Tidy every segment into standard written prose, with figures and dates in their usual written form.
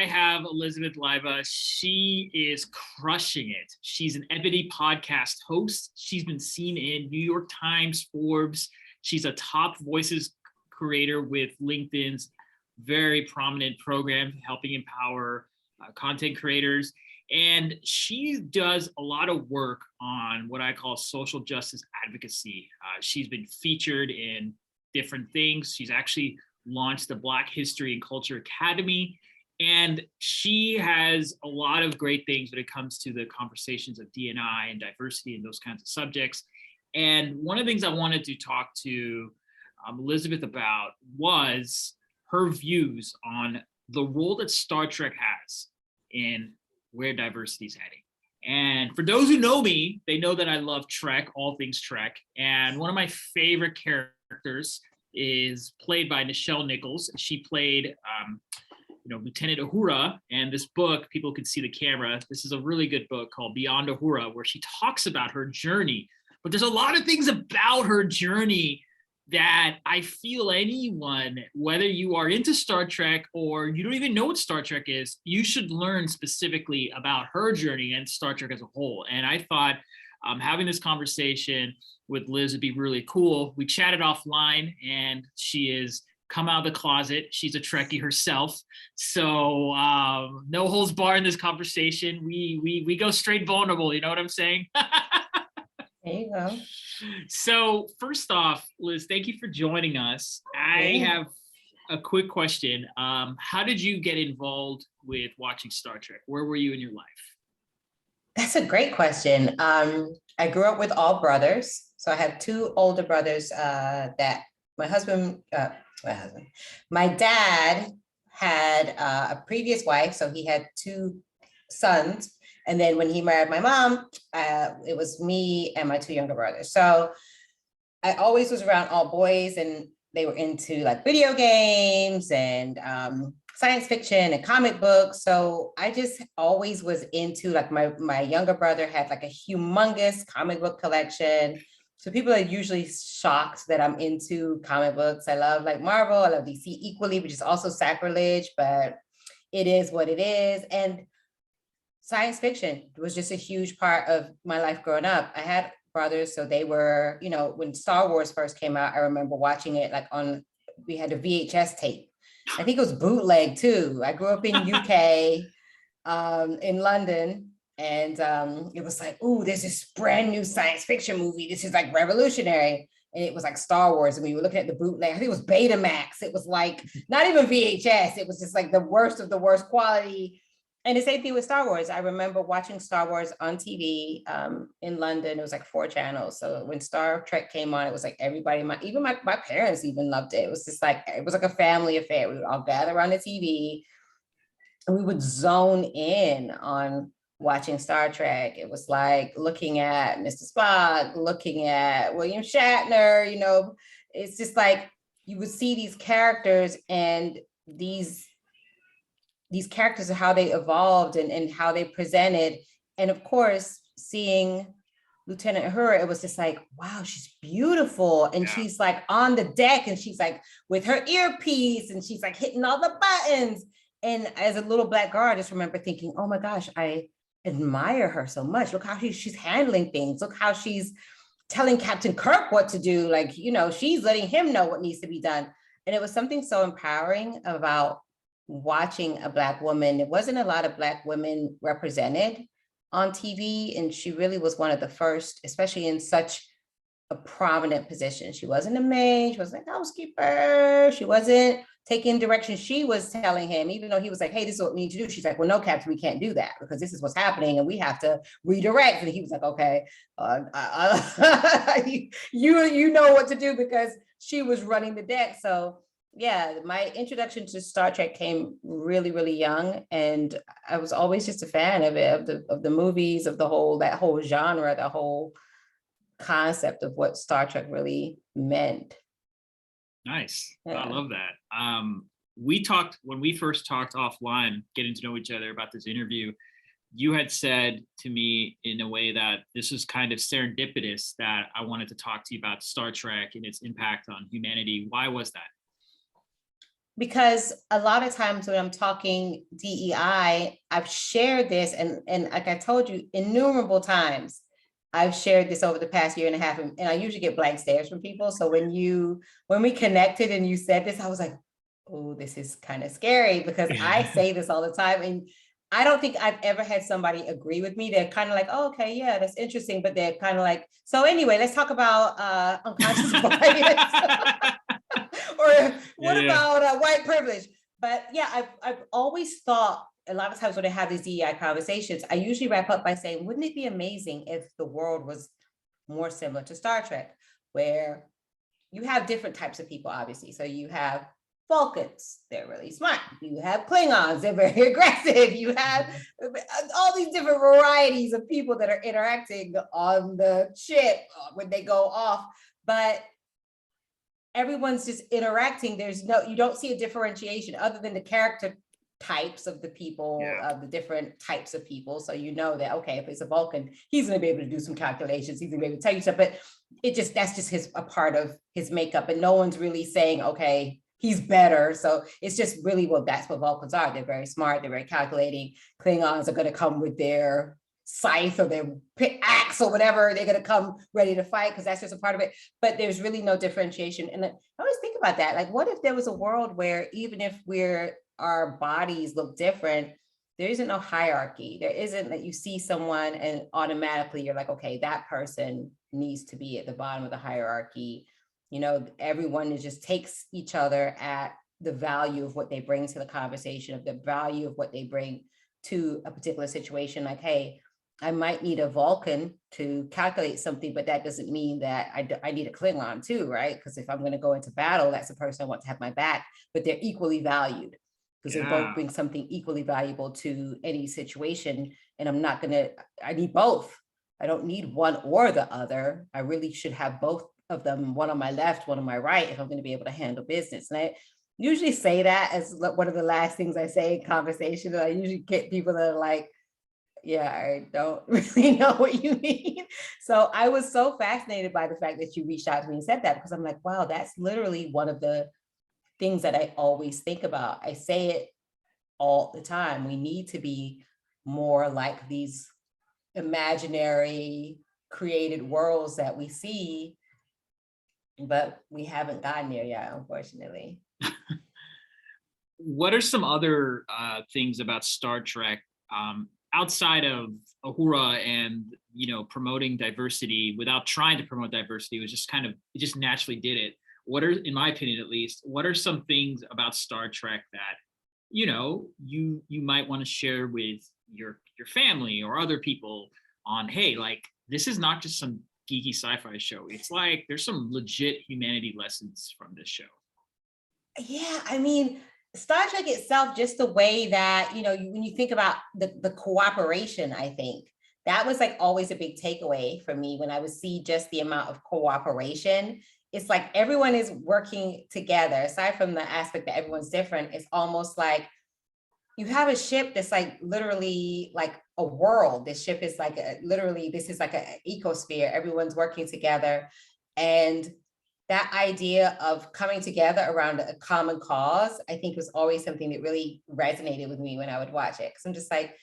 I have Elizabeth Leiba. She is crushing it. She's an Ebony podcast host. She's been seen in New York Times, Forbes. She's a top voices creator with LinkedIn's very prominent program helping empower content creators. And she does a lot of work on what I call social justice advocacy. She's been featured in different things. She's actually launched the Black History and Culture Academy. And she has a lot of great things when it comes to the conversations of D&I and diversity and those kinds of subjects. And one of the things I wanted to talk to Elizabeth about was her views on the role that Star Trek has in where diversity is heading. And for those who know me, they know that I love Trek, all things Trek. And one of my favorite characters is played by Nichelle Nichols. She played Lieutenant Uhura. And this book, people can see the camera. This is a really good book called Beyond Uhura, where she talks about her journey. But there's a lot of things about her journey that I feel anyone, whether you are into Star Trek or you don't even know what Star Trek is, you should learn specifically about her journey and Star Trek as a whole. And I thought having this conversation with Liz would be really cool. We chatted offline and she is come out of the closet. She's a Trekkie herself. So no holds barred in this conversation. We go straight vulnerable, you know what I'm saying? There you go. So first off, Liz, thank you for joining us. I have a quick question. How did you get involved with watching Star Trek? Where were you in your life? That's a great question. I grew up with all brothers. So I have two older brothers that my dad had a previous wife. So he had two sons. And then when he married my mom, it was me and my two younger brothers. So I always was around all boys and they were into like video games and science fiction and comic books. So I just always was into like my younger brother had like a humongous comic book collection. So people are usually shocked that I'm into comic books. I love like Marvel, I love DC equally, which is also sacrilege, but it is what it is. And science fiction was just a huge part of my life growing up. I had brothers, so they were, when Star Wars first came out, I remember watching it like we had a VHS tape. I think it was bootleg too. I grew up in UK, in London, and it was like, ooh, there's this brand new science fiction movie. This is like revolutionary. And it was like Star Wars. And we were looking at the bootleg. I think it was Betamax. It was like, not even VHS. It was just like the worst of the worst quality. And the same thing with Star Wars. I remember watching Star Wars on TV in London. It was like 4 channels. So when Star Trek came on, it was like everybody, even my parents even loved it. It was just like, it was like a family affair. We would all gather around the TV and we would zone in on watching Star Trek. It was like looking at Mr. Spock, looking at William Shatner, it's just like you would see these characters and these characters and how they evolved and how they presented. And of course, seeing Lieutenant Uhura, it was just like, wow, she's beautiful. And she's like on the deck and she's like with her earpiece and she's like hitting all the buttons. And as a little Black girl, I just remember thinking, oh my gosh, I admire her so much. Look how she's handling things. Look how she's telling Captain Kirk what to do. Like, she's letting him know what needs to be done. And it was something so empowering about watching a Black woman. There wasn't a lot of Black women represented on TV, and she really was one of the first, especially in such a prominent position. She wasn't a maid, she wasn't a housekeeper, she wasn't taking direction. She was telling him, even though he was like, hey, this is what we need to do. She's like, well, no, Captain, we can't do that because this is what's happening and we have to redirect. And he was like, okay, you know what to do, because she was running the deck. So yeah, my introduction to Star Trek came really, really young, and I was always just a fan of it, of the movies, of that whole genre, the whole concept of what Star Trek really meant. Nice. Yeah. I love that. We talked when we first talked offline, getting to know each other about this interview. You had said to me in a way that this was kind of serendipitous that I wanted to talk to you about Star Trek and its impact on humanity. Why was that? because a lot of times when I'm talking DEI, I've shared this, and like I told you, innumerable times, I've shared this over the past year and a half, and I usually get blank stares from people. So when we connected and you said this, I was like, oh, this is kind of scary, because I say this all the time, and I don't think I've ever had somebody agree with me. They're kind of like, oh, okay, yeah, that's interesting, but they're kind of like, so anyway, let's talk about unconscious bias. Or what about white privilege? But yeah, I've always thought, a lot of times when I have these DEI conversations, I usually wrap up by saying, wouldn't it be amazing if the world was more similar to Star Trek, where you have different types of people, obviously. So you have Vulcans, they're really smart. You have Klingons, they're very aggressive. You have all these different varieties of people that are interacting on the ship when they go off. But everyone's just interacting. You don't see a differentiation other than the character types of the people, the different types of people. So you know that, okay, if it's a Vulcan, he's going to be able to do some calculations. He's going to be able to tell you stuff, but that's just a part of his makeup. And no one's really saying, okay, he's better. So it's just really, well, that's what Vulcans are. They're very smart. They're very calculating. Klingons are going to come with their scythe or their axe or whatever. They're going to come ready to fight, because that's just a part of it. But there's really no differentiation. And I always think about that. Like, what if there was a world where even if our bodies look different, there isn't no hierarchy. There isn't that you see someone and automatically you're like, okay, that person needs to be at the bottom of the hierarchy. Everyone just takes each other at the value of what they bring to the conversation, of the value of what they bring to a particular situation. Like, hey, I might need a Vulcan to calculate something, but that doesn't mean that I need a Klingon too, right? Because if I'm going to go into battle, that's the person I want to have my back, but they're equally valued, because they both bring something equally valuable to any situation. And I need both. I don't need one or the other. I really should have both of them, one on my left, one on my right, if I'm going to be able to handle business. And I usually say that as one of the last things I say in conversation. And I usually get people that are like, yeah, I don't really know what you mean. So I was so fascinated by the fact that you reached out to me and said that, because I'm like, wow, that's literally one of the things that I always think about. I say it all the time. We need to be more like these imaginary created worlds that we see, but we haven't gotten there yet, unfortunately. What are some other things about Star Trek outside of Uhura and promoting diversity without trying to promote diversity? It was just it just naturally did it. What are, in my opinion at least, what are some things about Star Trek that you might want to share with your family or other people on, hey, like, this is not just some geeky sci-fi show. It's like there's some legit humanity lessons from this show. Yeah, I mean, Star Trek itself, just the way that, when you think about the cooperation, I think that was like always a big takeaway for me when I would see just the amount of cooperation. It's like everyone is working together. Aside from the aspect that everyone's different, it's almost like you have a ship that's like literally like a world. This ship is like this is like an ecosphere. Everyone's working together. And that idea of coming together around a common cause, I think, was always something that really resonated with me when I would watch it. Because I'm just like,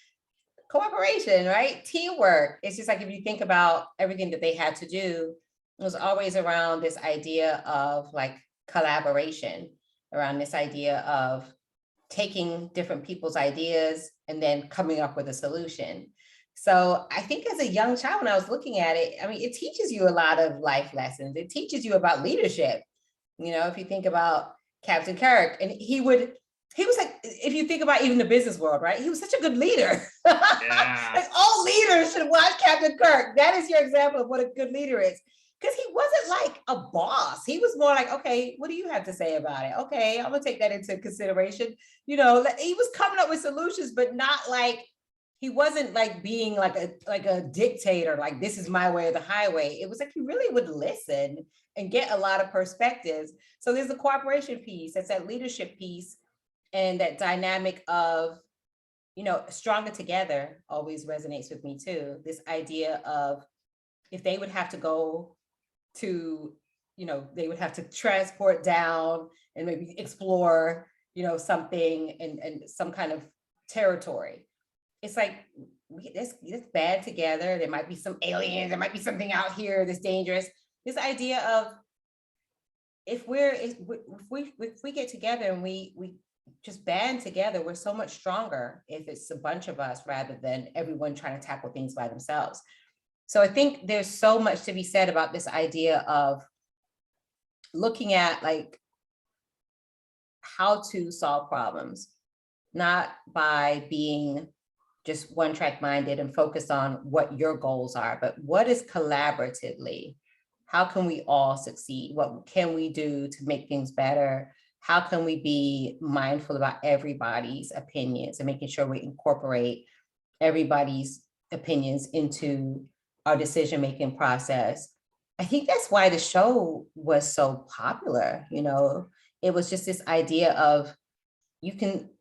cooperation, right? Teamwork. It's just like, if you think about everything that they had to do, it was always around this idea of like collaboration, around this idea of taking different people's ideas and then coming up with a solution. So I think as a young child, when I was looking at it, I mean, it teaches you a lot of life lessons. It teaches you about leadership. If you think about Captain Kirk, and he was like, if you think about even the business world, right? He was such a good leader. Yeah. Like, all leaders should watch Captain Kirk. That is your example of what a good leader is. Because he wasn't like a boss. He was more like, okay, what do you have to say about it? Okay, I'm gonna take that into consideration. He was coming up with solutions, but not like, he wasn't like being like a dictator, like, this is my way or the highway. It was like he really would listen and get a lot of perspectives. So there's the cooperation piece, that's that leadership piece, and that dynamic of, stronger together always resonates with me too. This idea of, if they would have to go to, they would have to transport down and maybe explore, something and some kind of territory. It's like, let's band together. There might be some aliens, there might be something out here that's dangerous. This idea of if we get together and we just band together, we're so much stronger if it's a bunch of us rather than everyone trying to tackle things by themselves. So I think there's so much to be said about this idea of looking at like how to solve problems, not by being just one track minded and focused on what your goals are, but what is collaboratively, how can we all succeed? What can we do to make things better? How can we be mindful about everybody's opinions and making sure we incorporate everybody's opinions into our decision-making process? I think that's why the show was so popular. It was just this idea of you can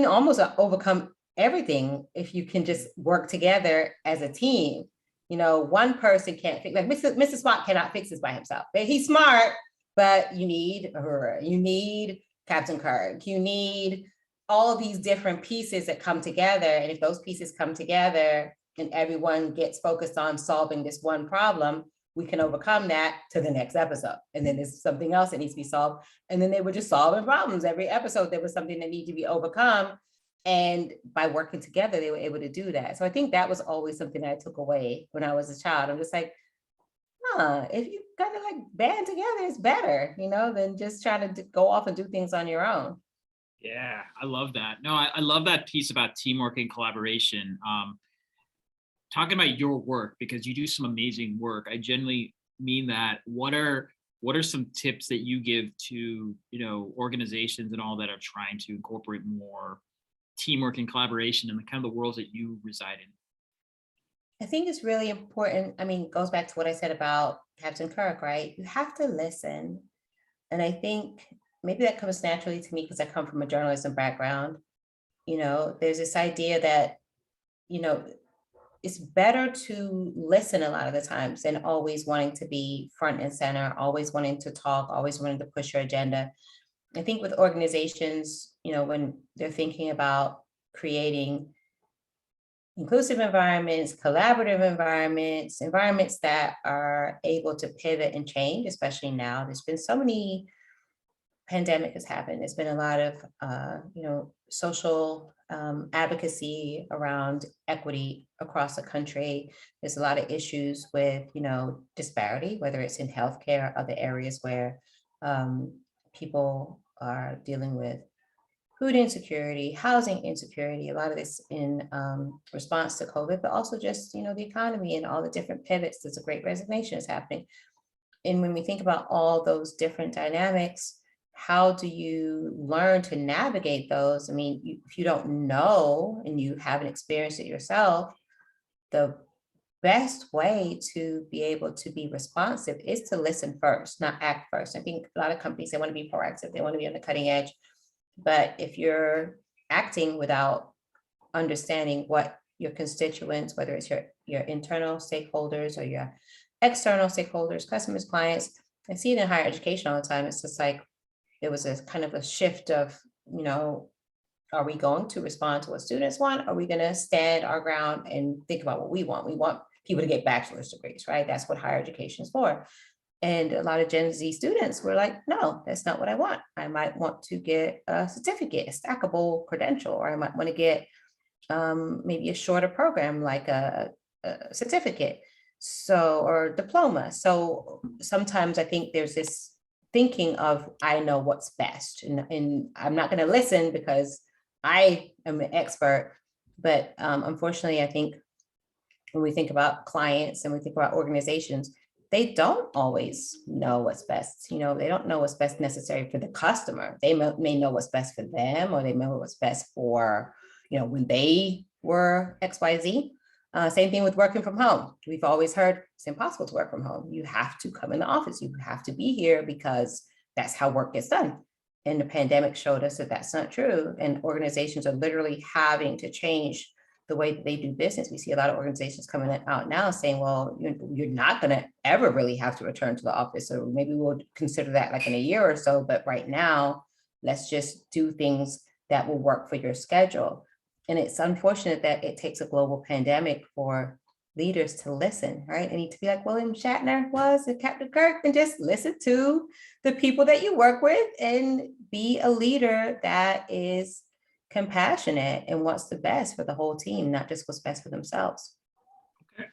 almost overcome everything if you can just work together as a team. One person can't fix, like Mr. Spock cannot fix this by himself. He's smart, but you need her, you need Captain Kirk, you need all these different pieces that come together. And if those pieces come together and everyone gets focused on solving this one problem, we can overcome that to the next episode. And then there's something else that needs to be solved. And then they were just solving problems. Every episode, there was something that needed to be overcome. And by working together, they were able to do that. So I think that was always something that I took away when I was a child. I'm just like, if you kind of like band together, it's better, than just trying to go off and do things on your own. Yeah, I love that. No, I love that piece about teamwork and collaboration. Talking about your work, because you do some amazing work. I genuinely mean that. What are some tips that you give to, organizations and all that are trying to incorporate more teamwork and collaboration in the kind of the worlds that you reside in? I think it's really important. I mean, it goes back to what I said about Captain Kirk, right? You have to listen. And I think maybe that comes naturally to me because I come from a journalism background. There's this idea that, it's better to listen a lot of the times than always wanting to be front and center, always wanting to talk, always wanting to push your agenda. I think with organizations, when they're thinking about creating inclusive environments, collaborative environments that are able to pivot and change, especially now, there's been so many, pandemic has happened. There's been a lot of, social advocacy around equity across the country. There's a lot of issues with, disparity, whether it's in healthcare or other areas where people are dealing with food insecurity, housing insecurity, a lot of this in response to COVID, but also just, the economy and all the different pivots. There's a great resignation is happening. And when we think about all those different dynamics, how do you learn to navigate those? I mean, if you don't know and you haven't experienced it yourself, the best way to be able to be responsive is to listen first, not act first. I think a lot of companies, they want to be proactive, they want to be on the cutting edge. But if you're acting without understanding what your constituents, whether it's your internal stakeholders or your external stakeholders, customers, clients, I see it in higher education all the time. It's just like, there was a kind of a shift of, are we going to respond to what students want? Are we going to stand our ground and think about what we want? We want people to get bachelor's degrees, right? That's what higher education is for. And a lot of Gen Z students were like, no, that's not what I want. I might want to get a certificate, a stackable credential, or I might want to get maybe a shorter program like a certificate, or diploma. So sometimes I think there's this thinking of, I know what's best, and I'm not going to listen because I am an expert. But unfortunately, I think when we think about clients and we think about organizations, they don't always know what's best. They don't know what's best necessary for the customer. They may know what's best for them, or they know what's best for, when they were XYZ. Same thing with working from home. We've always heard it's impossible to work from home. You have to come in the office. You have to be here because that's how work gets done. And the pandemic showed us that that's not true. And organizations are literally having to change the way that they do business. We see a lot of organizations coming out now saying, well, you're not going to ever really have to return to the office. So maybe we'll consider that like in a year or so. But right now, let's just do things that will work for your schedule. And it's unfortunate that it takes a global pandemic for leaders to listen, right? They need to be like William Shatner was and Captain Kirk, and just listen to the people that you work with and be a leader that is compassionate and wants the best for the whole team, not just what's best for themselves. Okay,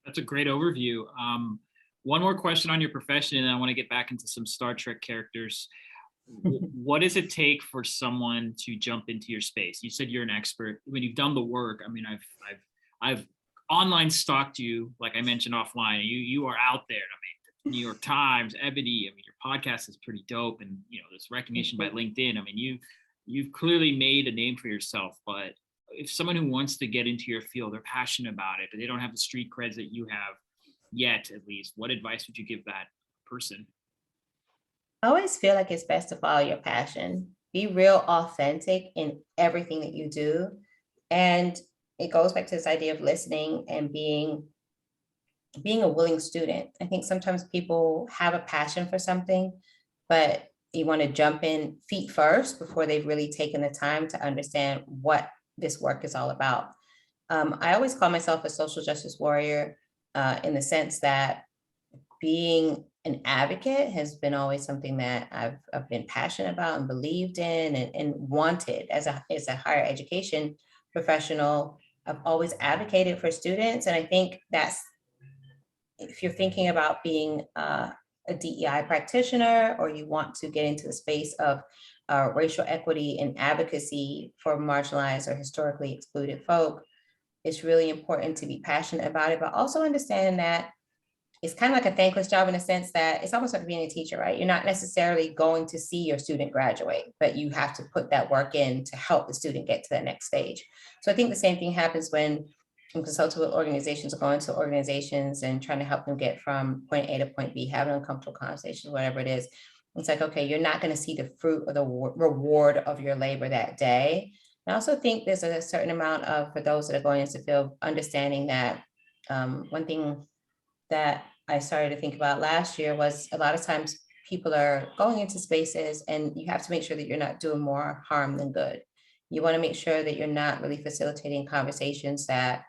that's a great overview. One more question on your profession, and I want to get back into some Star Trek characters. What does it take for someone to jump into your space? You said you're an expert. When you've done the work, I mean, I've online stalked you, like I mentioned offline. You are out there. I mean, New York Times, Ebony. I mean, your podcast is pretty dope, and there's recognition by LinkedIn. I mean, you've clearly made a name for yourself. But if someone who wants to get into your field, they're passionate about it, but they don't have the street creds that you have yet, at least, what advice would you give that person? I always feel like it's best to follow your passion. Be real authentic in everything that you do. And it goes back to this idea of listening and being a willing student. I think sometimes people have a passion for something, but you want to jump in feet first before they've really taken the time to understand what this work is all about. I always call myself a social justice warrior in the sense that being an advocate has been always something that I've been passionate about and believed in and wanted as a higher education professional. I've always advocated for students. And I think that's, if you're thinking about being a DEI practitioner, or you want to get into the space of racial equity and advocacy for marginalized or historically excluded folk, it's really important to be passionate about it, but also understand that it's kind of like a thankless job in a sense that it's almost like being a teacher, right? You're not necessarily going to see your student graduate, but you have to put that work in to help the student get to that next stage. So I think the same thing happens when I'm consulting with organizations or going to organizations and trying to help them get from point A to point B, having uncomfortable conversations, whatever it is. It's like, okay, you're not going to see the fruit or the reward of your labor that day. And I also think there's a certain amount of, for those that are going into the field, understanding that one thing that I started to think about last year was a lot of times people are going into spaces and you have to make sure that you're not doing more harm than good. You want to make sure that you're not really facilitating conversations that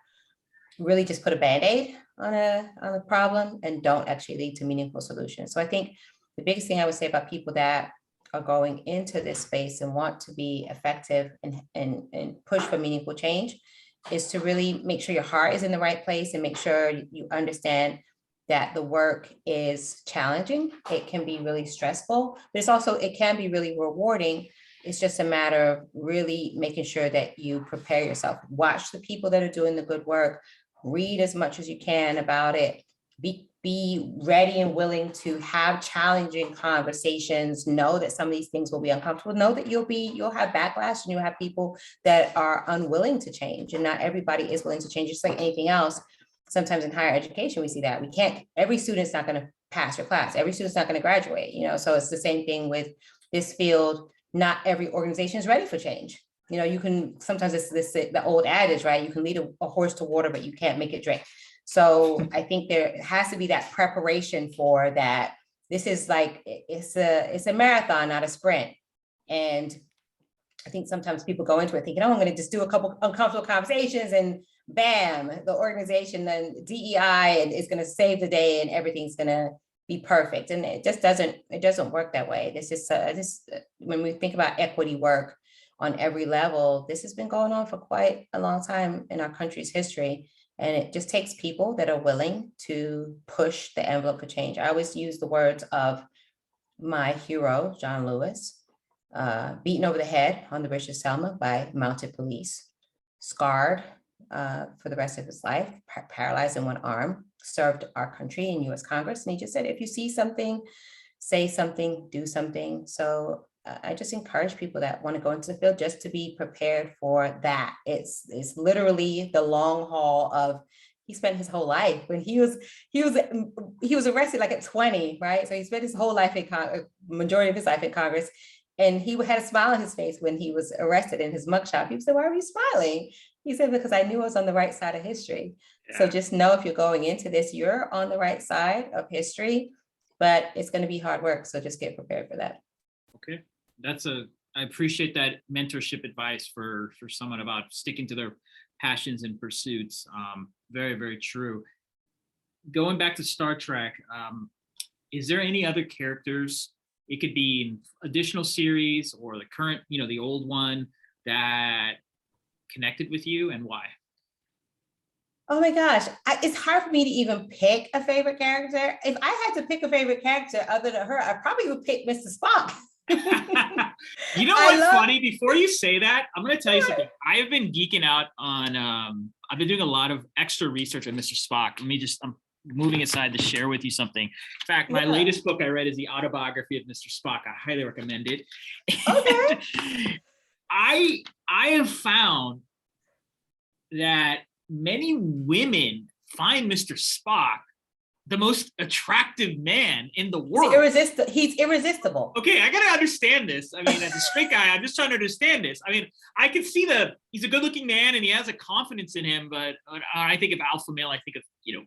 really just put a Band-Aid on a problem and don't actually lead to meaningful solutions. So I think the biggest thing I would say about people that are going into this space and want to be effective and push for meaningful change is to really make sure your heart is in the right place and make sure you understand that the work is challenging. It can be really stressful, but it can be really rewarding. It's just a matter of really making sure that you prepare yourself. Watch the people that are doing the good work, read as much as you can about it, be ready and willing to have challenging conversations. Know that some of these things will be uncomfortable. Know that you'll have backlash and you'll have people that are unwilling to change, and not everybody is willing to change. Just like anything else, sometimes in higher education, we see that every student's not going to pass your class. Every student's not going to graduate, so it's the same thing with this field. Not every organization is ready for change. You can, sometimes it's the old adage, right? You can lead a horse to water, but you can't make it drink. So I think there has to be that preparation for that. This is like, it's a marathon, not a sprint. And I think sometimes people go into it thinking, oh, I'm going to just do a couple uncomfortable conversations and bam, the organization, then DEI, and is going to save the day and everything's going to be perfect. And it just doesn't work that way. This is when we think about equity work on every level, this has been going on for quite a long time in our country's history. And it just takes people that are willing to push the envelope for change. I always use the words of my hero, John Lewis, beaten over the head on the bridge of Selma by mounted police, scarred for the rest of his life, paralyzed in one arm, served our country in US Congress. And he just said, if you see something, say something, do something. So I just encourage people that want to go into the field just to be prepared for that. It's literally the long haul of, he spent his whole life when he was arrested like at 20, right? So he spent his whole life majority of his life in Congress. And he had a smile on his face when he was arrested in his mugshot. People said, why are you smiling? He said, because I knew I was on the right side of history. Yeah. So just know if you're going into this, you're on the right side of history, but it's going to be hard work. So just get prepared for that. Okay. That's a I appreciate that mentorship advice for someone about sticking to their passions and pursuits. Very, very true. Going back to Star Trek, is there any other characters? It could be in additional series or the current, the old one that connected with you, and why? Oh my gosh, it's hard for me to even pick a favorite character. If I had to pick a favorite character other than her, I probably would pick Mr. Spock. You know what's funny? Before you say that, I'm going to tell you something. I have been geeking out on, I've been doing a lot of extra research on Mr. Spock. I'm moving aside to share with you something. In fact, my latest book I read is the autobiography of Mr. Spock. I highly recommend it. Okay. I have found that many women find Mr. Spock the most attractive man in the world. He's irresistible. Okay, I gotta understand this. I mean, as a straight guy, I'm just trying to understand this. I mean, I can see he's a good-looking man and he has a confidence in him, but I think of alpha male, I think of,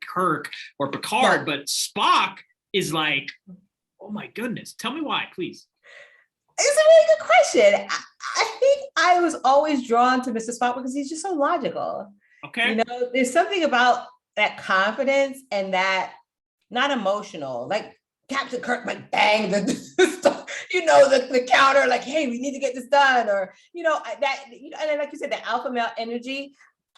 Kirk or Picard, but Spock is like, oh my goodness. Tell me why, please. It's a really good question. I think I was always drawn to Mr. Spock because he's just so logical. Okay. There's something about that confidence and that not emotional, like Captain Kirk, like bang the counter, like, hey, we need to get this done, or and then like you said, the alpha male energy.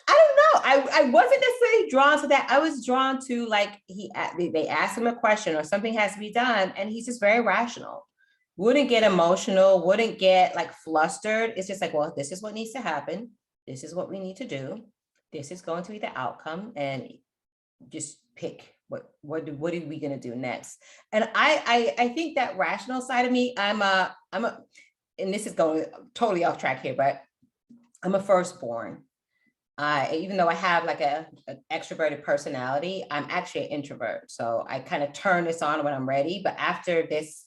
I don't know. I wasn't necessarily drawn to that. I was drawn to like they asked him a question or something has to be done, and he's just very rational. Wouldn't get emotional, wouldn't get like flustered. It's just like, well, this is what needs to happen. This is what we need to do. This is going to be the outcome, and just pick what are we going to do next. And I think that rational side of me, I'm a, and this is going totally off track here, but I'm a firstborn. Even though I have like an extroverted personality, I'm actually an introvert. So I kind of turn this on when I'm ready. But after this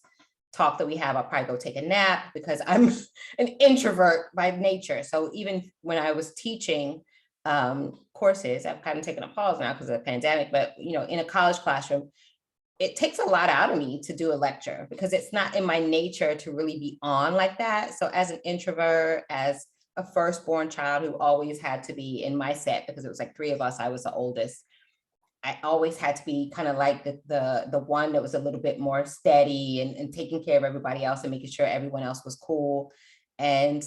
talk that we have, I'll probably go take a nap because I'm an introvert by nature. So even when I was teaching courses, I've kind of taken a pause now because of the pandemic, but in a college classroom, it takes a lot out of me to do a lecture because it's not in my nature to really be on like that. So as an introvert, as a firstborn child who always had to be in my set because it was like 3 of us, I was the oldest. I always had to be kind of like the one that was a little bit more steady and taking care of everybody else and making sure everyone else was cool. And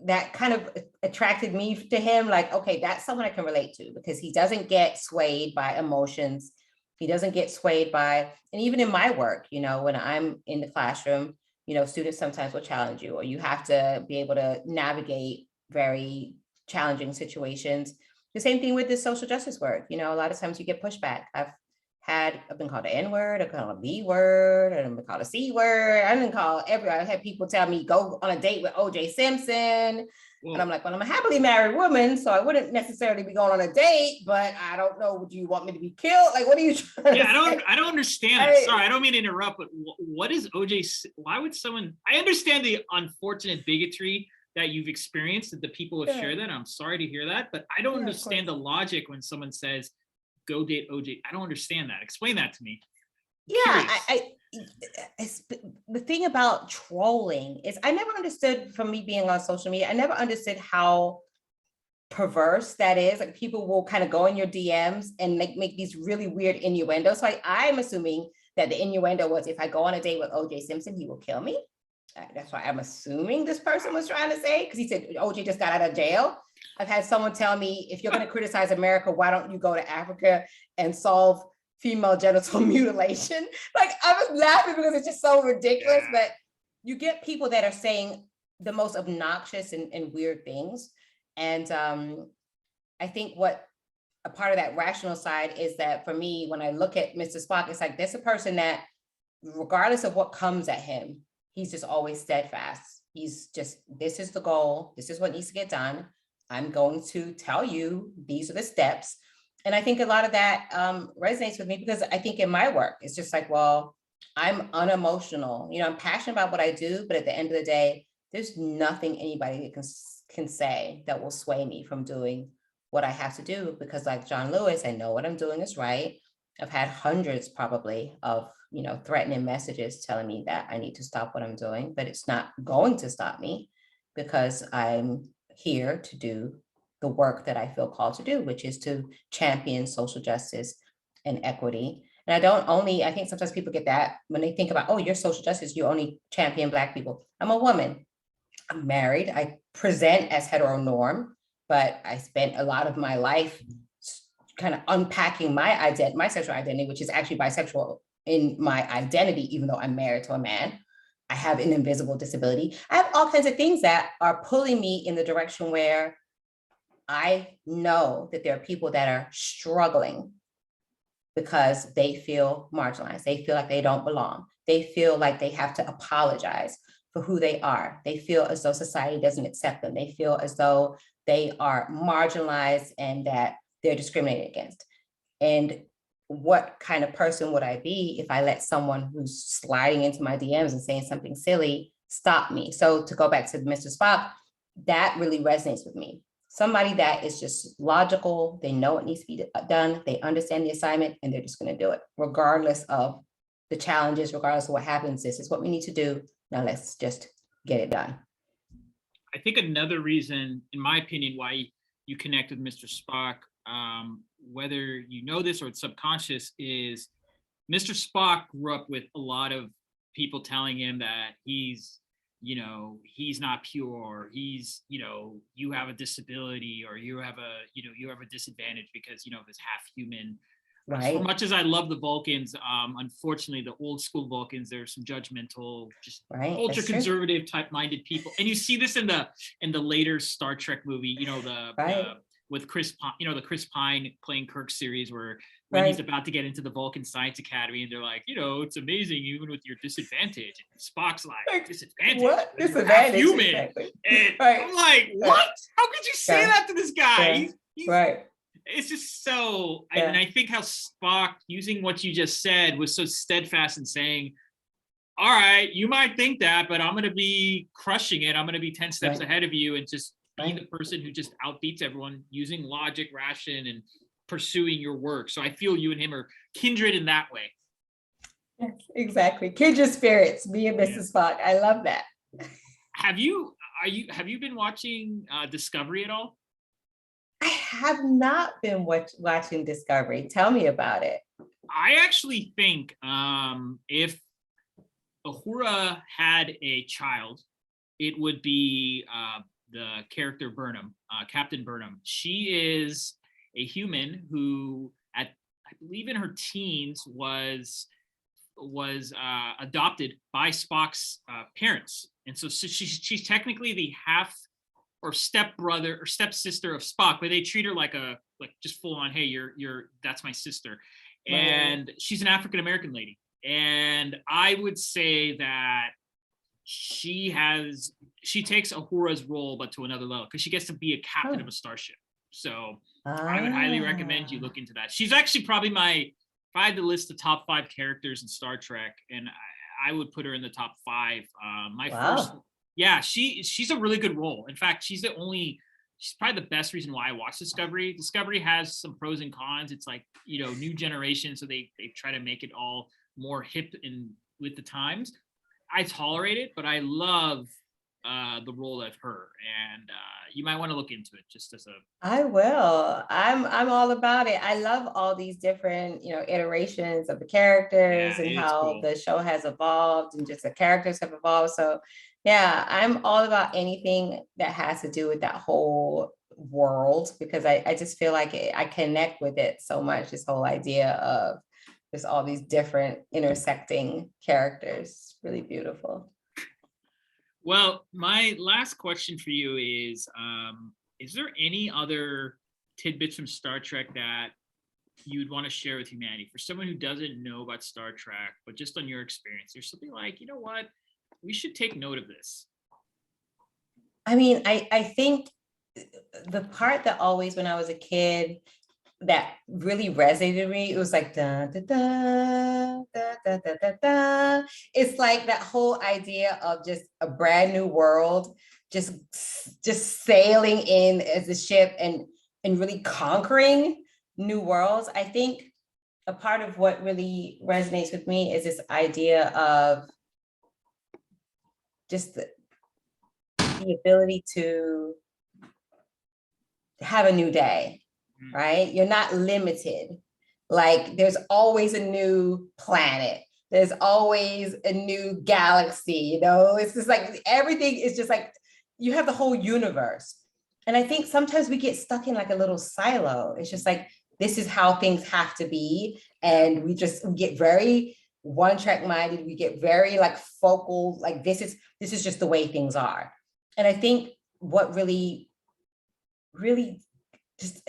that kind of attracted me to him. Like, okay, that's someone I can relate to because he doesn't get swayed by emotions. He doesn't get swayed by, and even in my work, when I'm in the classroom, students sometimes will challenge you, or you have to be able to navigate very challenging situations. The same thing with this social justice work. A lot of times you get pushback. I've been called the N-word, I've been called a B-word, I've been called a C-word. I've had people tell me go on a date with O.J. Simpson. Well, and I'm like, well, I'm a happily married woman, so I wouldn't necessarily be going on a date, but I don't know, do you want me to be killed? Like, what are you trying to say? I don't understand it. Sorry, I don't mean to interrupt, but what is O.J., why would someone, I understand the unfortunate bigotry that you've experienced, that the people have shared that. I'm sorry to hear that, but I don't understand the logic when someone says, go date OJ. I don't understand that. Explain that to me. The thing about trolling is I never understood, from me being on social media, I never understood how perverse that is. Like, people will kind of go in your DMs and make these really weird innuendos. So I'm assuming that the innuendo was, if I go on a date with OJ Simpson, he will kill me. That's what I'm assuming this person was trying to say, because he said OJ just got out of jail. I've had someone tell me, if you're going to criticize America, why don't you go to Africa and solve female genital mutilation? Like, I was laughing because it's just so ridiculous, but you get people that are saying the most obnoxious and weird things. And I think what a part of that rational side is that, for me, when I look at Mr. Spock, it's like, there's a person that, regardless of what comes at him, he's just always steadfast. He's just, this is the goal. This is what needs to get done. I'm going to tell you, these are the steps. And I think a lot of that resonates with me, because I think in my work, it's just like, well, I'm unemotional. I'm passionate about what I do, but at the end of the day, there's nothing anybody can say that will sway me from doing what I have to do, because, like John Lewis, I know what I'm doing is right. I've had hundreds probably of, threatening messages telling me that I need to stop what I'm doing, but it's not going to stop me because I'm here to do the work that I feel called to do, which is to champion social justice and equity. And I think sometimes people get that when they think about, oh, you're social justice, you only champion Black people. I'm a woman. I'm married. I present as heteronorm, but I spent a lot of my life kind of unpacking my sexual identity, which is actually bisexual in my identity, even though I'm married to a man. I have an invisible disability. I have all kinds of things that are pulling me in the direction where I know that there are people that are struggling because they feel marginalized. They feel like they don't belong. They feel like they have to apologize for who they are. They feel as though society doesn't accept them. They feel as though they are marginalized and that they're discriminated against. And what kind of person would I be if I let someone who's sliding into my DMs and saying something silly stop me? So to go back to Mr. Spock, that really resonates with me. Somebody that is just logical, they know it needs to be done, they understand the assignment, and they're just going to do it, regardless of the challenges, regardless of what happens. This is what we need to do. Now let's just get it done. I think another reason, in my opinion, why you connect with Mr. Spock, whether you know this or it's subconscious, is Mr. Spock grew up with a lot of people telling him that he's not pure, he's, you have a disability, or you have a disadvantage because, of his half human. Right. As much as I love the Vulcans, unfortunately, the old school Vulcans, there's some judgmental, just ultra conservative type minded people. And you see this in the later Star Trek movie, with Chris, the Chris Pine playing Kirk series where when he's about to get into the Vulcan Science Academy and they're like, it's amazing even with your disadvantage. And Spock's like, disadvantage? What? Disadvantage? Human. Exactly. And I'm like, what? How could you say that to this guy? He's right. It's just so, and I think how Spock, using what you just said, was so steadfast in saying, all right, you might think that, but I'm going to be crushing it. I'm going to be 10 steps ahead of you and just be the person who just outbeats everyone using logic, ration, and pursuing your work. So I feel you and him are kindred in that way. Yes, exactly. Kindred spirits, me and Mrs. Spock. I love that. Have you been watching Discovery at all? I have not been watching Discovery. Tell me about it. I actually think if Uhura had a child, it would be the character Burnham, Captain Burnham. She is a human who, I believe in her teens, was adopted by Spock's parents, and so she's technically the half or stepbrother or stepsister of Spock, but they treat her like just full on, hey, you're that's my sister. And she's an African American lady. And I would say that she takes Uhura's role, but to another level, because she gets to be a captain of a starship. So I would highly recommend you look into that. She's actually probably if I had to list the top 5 characters in Star Trek, and I would put her in the top 5. First. Yeah, she's a really good role. In fact, she's probably the best reason why I watch Discovery. Discovery has some pros and cons. It's like, new generation, so they try to make it all more hip and with the times. I tolerate it, but I love the role of her, and you might want to look into it just as a. I will. I'm all about it. I love all these different, iterations of the characters and how the show has evolved and just the characters have evolved. So yeah, I'm all about anything that has to do with that whole world, because I just feel like I connect with it so much. This whole idea of there's all these different intersecting characters. Really beautiful. Well, my last question for you is there any other tidbits from Star Trek that you'd want to share with humanity? For someone who doesn't know about Star Trek, but just on your experience, there's something like, you know what, we should take note of this. I mean, I think the part that always, when I was a kid, that really resonated with me, it was like da da da da da da da da. It's like that whole idea of just a brand new world, just sailing in as a ship and really conquering new worlds. I think a part of what really resonates with me is this idea of just the ability to have a new day, right? You're not limited. Like there's always a new planet. There's always a new galaxy, you know? It's just like everything is just like, you have the whole universe. And I think sometimes we get stuck in like a little silo. It's just like, this is how things have to be. And we get very one track minded. We get very like focal, like this is just the way things are. And I think what really just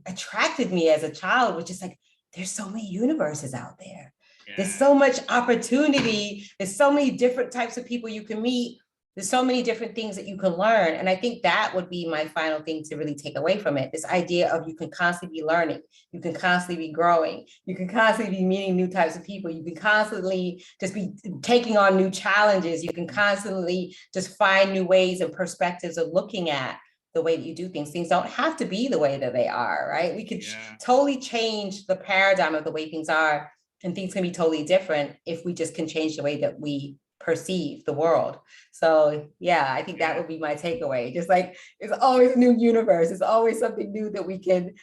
attracted me as a child was just like, there's so many universes out there. Yeah. There's so much opportunity. There's so many different types of people you can meet. There's so many different things that you can learn. And I think that would be my final thing to really take away from it. This idea of you can constantly be learning. You can constantly be growing. You can constantly be meeting new types of people. You can constantly just be taking on new challenges. You can constantly just find new ways and perspectives of looking at the way that you do things. Things don't have to be the way that they are, right? We could totally change the paradigm of the way things are, and things can be totally different if we just can change the way that we perceive the world. So yeah, I think that would be my takeaway. Just like, it's always a new universe. It's always something new that we can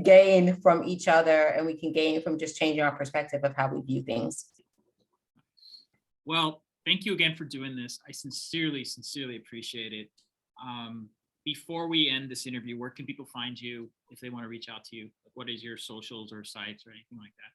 gain from each other, and we can gain from just changing our perspective of how we view things. Well, thank you again for doing this. I sincerely appreciate it. Before we end this interview, where can people find you if they want to reach out to you? What is your socials or sites or anything like that?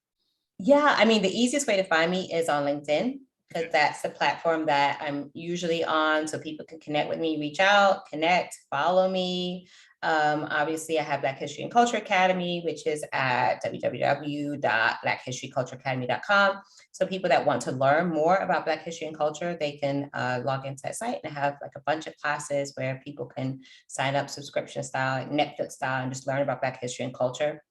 Yeah, I mean, the easiest way to find me is on LinkedIn, because that's the platform that I'm usually on. So people can connect with me, reach out, connect, follow me. Obviously, I have Black History and Culture Academy, which is at www.blackhistorycultureacademy.com. So people that want to learn more about Black history and culture, they can log into that site, and I have like a bunch of classes where people can sign up subscription style, like Netflix style, and just learn about Black history and culture.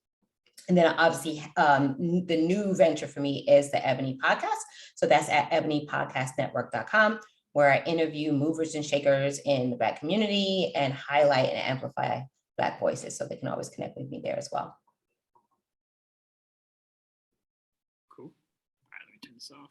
And then obviously the new venture for me is the Ebony podcast. So that's at ebonypodcastnetwork.com, where I interview movers and shakers in the Black community and highlight and amplify Black voices. So they can always connect with me there as well. Cool. All right, let me turn this off.